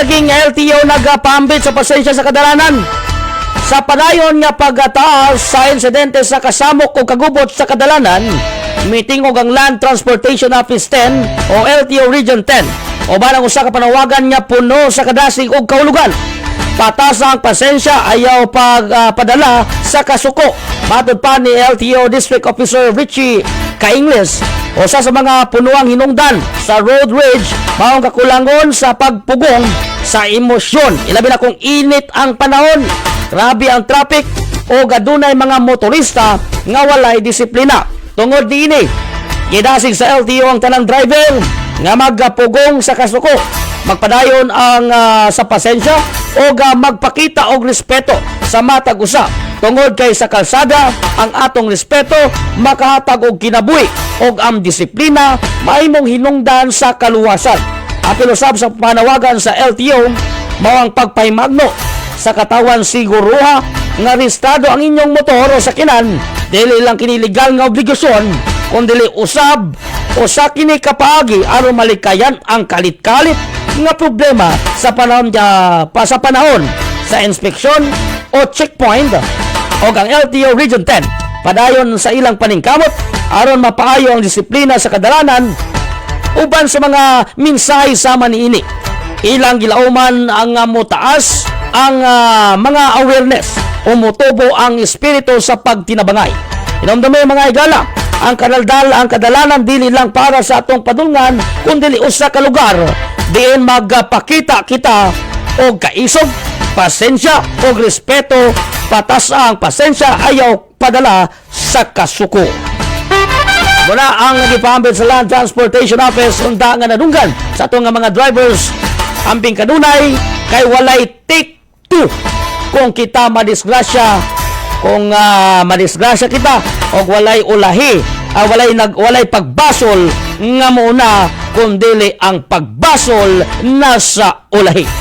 laging LTO nagapambit sa pasensya sa kadalanan. Sa padayon nga pagtaas sa insidente sa kasamok o kagubot sa kadalanan, mitingog ang Land Transportation Office 10 o LTO Region 10 o banang usa ka panawagan nga puno sa kadasig o kahulugan. Patasa ang pasensya ayaw pagpadala sa kasuko. Matod pa ni LTO District Officer Richie Kaingles, usa sa mga punuang hinungdan sa road rage maong kakulangon sa pagpugong sa emosyon. Ilabi na kung init ang panahon, grabe ang traffic o gadunay mga motorista nga walay disiplina. Tungod niini, gidasig sa LTO ang tanang driver nga magpugong sa kasuko, magpadayon ang sa pasensya o magpakita og respeto sa matag usa. Tungod kay sa kalsada, ang atong respeto makahatag og kinabuhi og ang disiplina mahimong hinungdan sa kaluwasan. Apil usab sa panawagan sa LTO mao ang pagpahimagno sa katawan siguruha nga rehistrado ang inyong motor o sakinan, dili lang kini legal nga obligasyon kundi usab o sa kini kapaagi aron malikayan ang kalit-kalit nga problema sa panahon sa inspeksyon o checkpoint. O ang LTO Region 10 padayon sa ilang paningkamot aron mapaayo ang disiplina sa kadalanan uban sa mga mensahe sama niini. Ilang gilauman ang motaas ang mga awareness o motubo ang espiritu sa pagtinabangay. Inomdome mga igala, ang kadalanan dili lang para sa atong padulngan kundi usa ka lugar diin magpakita kita og kaisog, pasensya o respeto. Patas ang pasensya ayaw padala sa kasuko. Muna ang nagipahambit sa Land Transportation Office unta nga nadunggan sa atong mga drivers ambing kanunay kay walay take two kung kita madisgrasya, kung madisgrasya kita o walay ulahi, walay pagbasol nga muna kung dili ang pagbasol nasa ulahi.